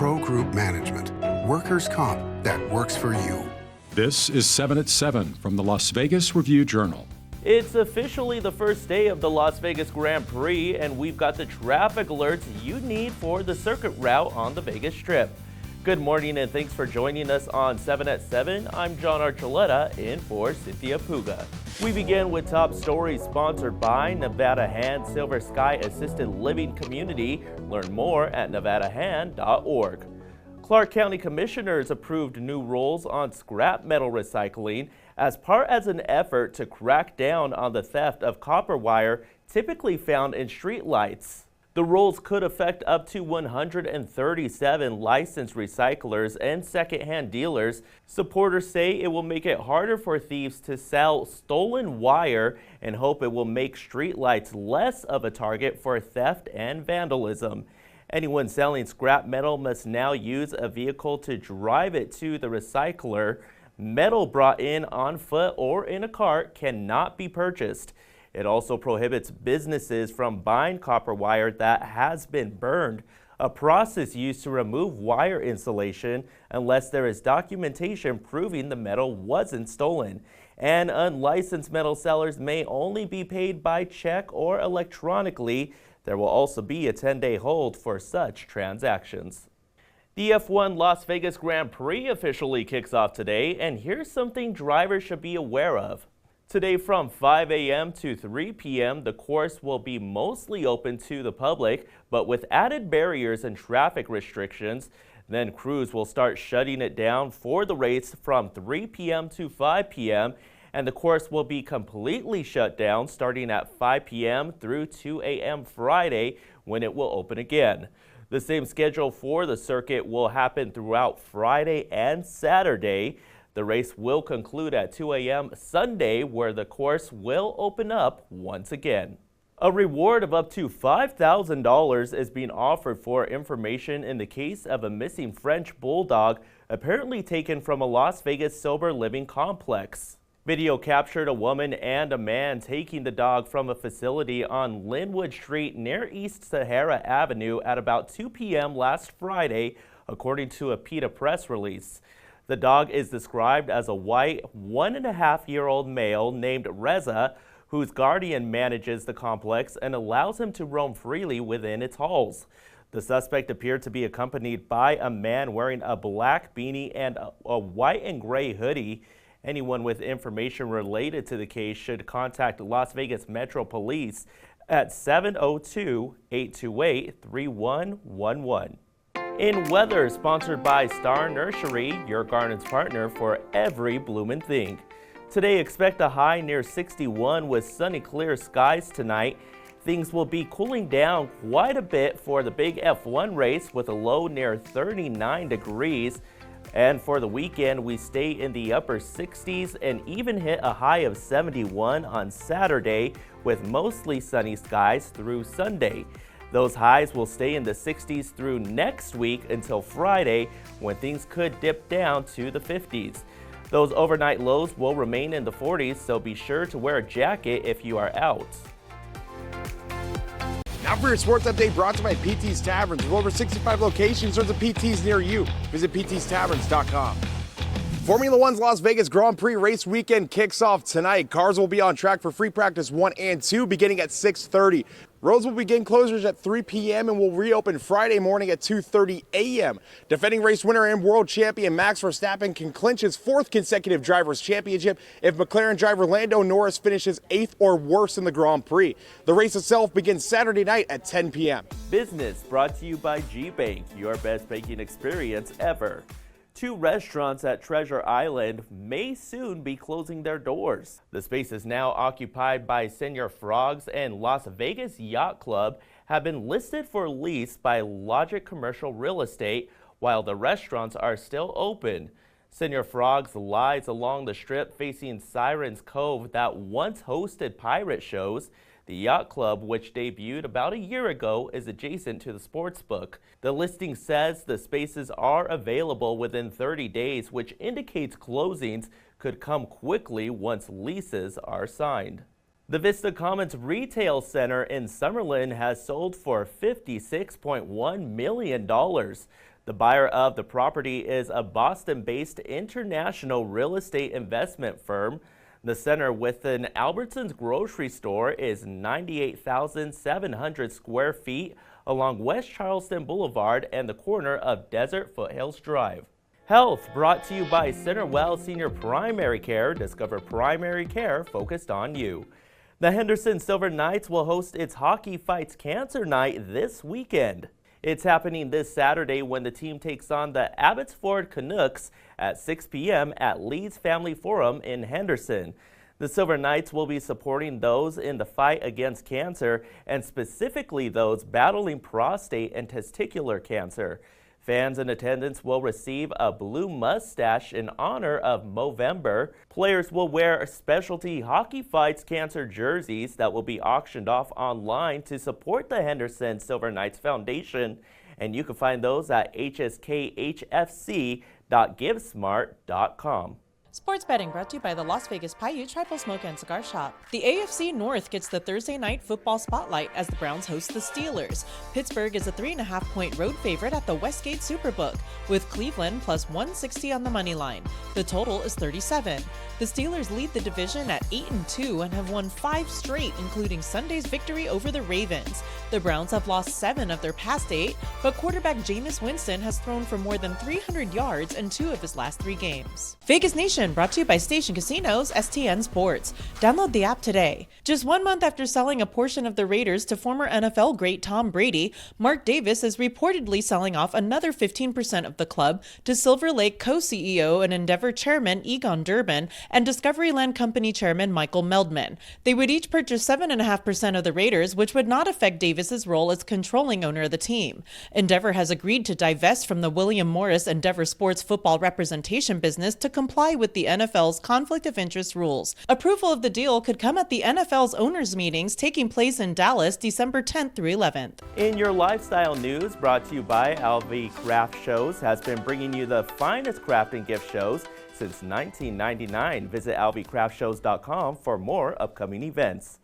Pro Group Management. Workers' comp that works for you. This is 7 at 7 from the Las Vegas Review-Journal. It's officially the first day of the Las Vegas Grand Prix, and we've got the traffic alerts you need for the circuit route on the Vegas Strip. Good morning and thanks for joining us on 7 at 7. I'm John Archuleta in for Cynthia Puga. We begin with top stories sponsored by Nevada Hand Silver Sky Assisted Living Community. Learn more at nevadahand.org. Clark County Commissioners approved new rules on scrap metal recycling as part of an effort to crack down on the theft of copper wire typically found in streetlights. The rules could affect up to 137 licensed recyclers and secondhand dealers. Supporters say it will make it harder for thieves to sell stolen wire and hope it will make streetlights less of a target for theft and vandalism. Anyone selling scrap metal must now use a vehicle to drive it to the recycler. Metal brought in on foot or in a cart cannot be purchased. It also prohibits businesses from buying copper wire that has been burned, a process used to remove wire insulation unless there is documentation proving the metal wasn't stolen. And unlicensed metal sellers may only be paid by check or electronically. There will also be a 10-day hold for such transactions. The F1 Las Vegas Grand Prix officially kicks off today, and here's something drivers should be aware of. Today from 5 a.m. to 3 p.m., the course will be mostly open to the public, but with added barriers and traffic restrictions. Then crews will start shutting it down for the race from 3 p.m. to 5 p.m., and the course will be completely shut down starting at 5 p.m. through 2 a.m. Friday when it will open again. The same schedule for the circuit will happen throughout Friday and Saturday. The race will conclude at 2 a.m. Sunday, where the course will open up once again. A reward of up to $5,000 is being offered for information in the case of a missing French Bulldog apparently taken from a Las Vegas sober living complex. Video captured a woman and a man taking the dog from a facility on Linwood Street near East Sahara Avenue at about 2 p.m. last Friday, according to a PETA press release. The dog is described as a white 1.5-year-old male named Reza, whose guardian manages the complex and allows him to roam freely within its halls. The suspect appeared to be accompanied by a man wearing a black beanie and a white and gray hoodie. Anyone with information related to the case should contact Las Vegas Metro Police at 702-828-3111. In weather, sponsored by Star Nursery, your garden's partner for every bloomin' thing. Today, expect a high near 61 with sunny clear skies tonight. Things will be cooling down quite a bit for the big F1 race with a low near 39 degrees. And for the weekend, we stay in the upper 60s and even hit a high of 71 on Saturday with mostly sunny skies through Sunday. Those highs will stay in the 60s through next week until Friday, when things could dip down to the 50s. Those overnight lows will remain in the 40s, so be sure to wear a jacket if you are out. Now for your sports update, brought to you by PT's Taverns. With over 65 locations, there's a PT's near you. Visit ptstaverns.com. Formula One's Las Vegas Grand Prix race weekend kicks off tonight. Cars will be on track for free practice 1 and 2 beginning at 6:30. Roads will begin closures at 3 p.m. and will reopen Friday morning at 2:30 a.m. Defending race winner and world champion Max Verstappen can clinch his 4th consecutive Drivers' Championship if McLaren driver Lando Norris finishes 8th or worse in the Grand Prix. The race itself begins Saturday night at 10 p.m. Business brought to you by G-Bank, your best banking experience ever. 2 restaurants at Treasure Island may soon be closing their doors. The space is now occupied by Senior Frogs, and Las Vegas Yacht Club have been listed for lease by Logic Commercial Real Estate, while the restaurants are still open. Senior Frogs lies along the strip facing Sirens Cove that once hosted pirate shows. The Yacht Club, which debuted about a year ago, is adjacent to the sports book. The listing says the spaces are available within 30 days, which indicates closings could come quickly once leases are signed. The Vista Commons Retail Center in Summerlin has sold for $56.1 million. The buyer of the property is a Boston-based international real estate investment firm. The center within Albertsons grocery store is 98,700 square feet along West Charleston Boulevard and the corner of Desert Foothills Drive. Health brought to you by Centerwell Senior Primary Care. Discover primary care focused on you. The Henderson Silver Knights will host its Hockey Fights Cancer Night this weekend. It's happening this Saturday when the team takes on the Abbotsford Canucks at 6 p.m. at Leeds Family Forum in Henderson. The Silver Knights will be supporting those in the fight against cancer, and specifically those battling prostate and testicular cancer. Fans in attendance will receive a blue mustache in honor of Movember. Players will wear specialty Hockey Fights Cancer jerseys that will be auctioned off online to support the Henderson Silver Knights Foundation, and you can find those at hskhfc.givesmart.com. Sports betting brought to you by the Las Vegas Paiute Tribal Smoke and Cigar Shop. The AFC North gets the Thursday night football spotlight as the Browns host the Steelers. Pittsburgh is a 3.5-point road favorite at the Westgate Superbook, with Cleveland plus 160 on the money line. The total is 37. The Steelers lead the division at 8-2 and have won 5 straight, including Sunday's victory over the Ravens. The Browns have lost 7 of their past 8, but quarterback Jameis Winston has thrown for more than 300 yards in 2 of his last 3 games. Vegas Nation brought to you by Station Casinos, STN Sports. Download the app today. Just 1 month after selling a portion of the Raiders to former NFL great Tom Brady, Mark Davis is reportedly selling off another 15% of the club to Silver Lake co-CEO and Endeavor chairman Egon Durbin and Discovery Land Company chairman Michael Meldman. They would each purchase 7.5% of the Raiders, which would not affect Davis's role as controlling owner of the team. Endeavor has agreed to divest from the William Morris Endeavor Sports football representation business to comply with the NFL's conflict of interest rules. Approval of the deal could come at the NFL's owners' meetings taking place in Dallas December 10th through 11th. In your lifestyle news, brought to you by LV Craft Shows, has been bringing you the finest craft and gift shows since 1999. Visit lvcraftshows.com for more upcoming events.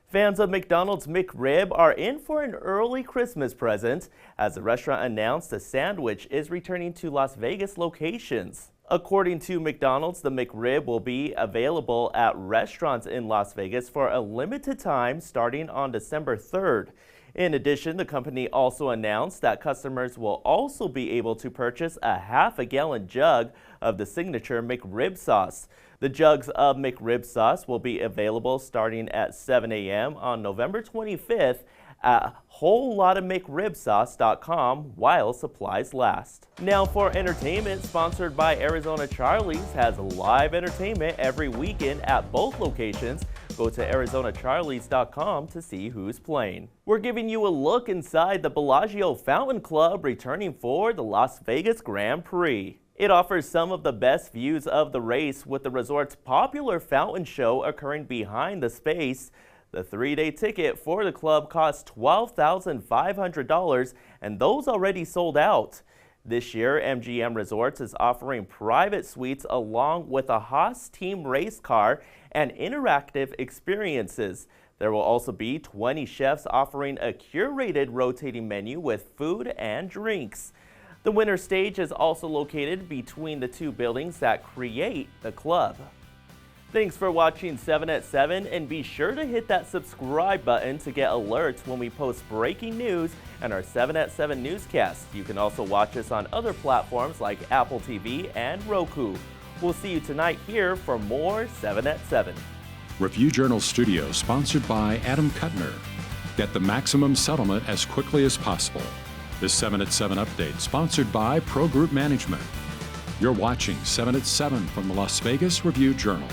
Fans of McDonald's McRib are in for an early Christmas present as the restaurant announced the sandwich is returning to Las Vegas locations. According to McDonald's, the McRib will be available at restaurants in Las Vegas for a limited time starting on December 3rd. In addition, the company also announced that customers will also be able to purchase a half-a-gallon jug of the signature McRib sauce. The jugs of McRib sauce will be available starting at 7 a.m. on November 25th at wholelotofmcribsauce.com while supplies last. Now for entertainment, sponsored by Arizona Charlie's, has live entertainment every weekend at both locations. Go to ArizonaCharlies.com to see who's playing. We're giving you a look inside the Bellagio Fountain Club returning for the Las Vegas Grand Prix. It offers some of the best views of the race with the resort's popular fountain show occurring behind the space. The 3-day ticket for the club costs $12,500 and those already sold out. This year, MGM Resorts is offering private suites along with a Haas team race car and interactive experiences. There will also be 20 chefs offering a curated rotating menu with food and drinks. The winter stage is also located between the 2 buildings that create the club. Thanks for watching 7 at 7, and be sure to hit that subscribe button to get alerts when we post breaking news and our 7 at 7 newscast. You can also watch us on other platforms like Apple TV and Roku. We'll see you tonight here for more 7 at 7. Review Journal Studio, sponsored by Adam Kuttner. Get the maximum settlement as quickly as possible. This 7 at 7 update, sponsored by Pro Group Management. You're watching 7 at 7 from the Las Vegas Review Journal.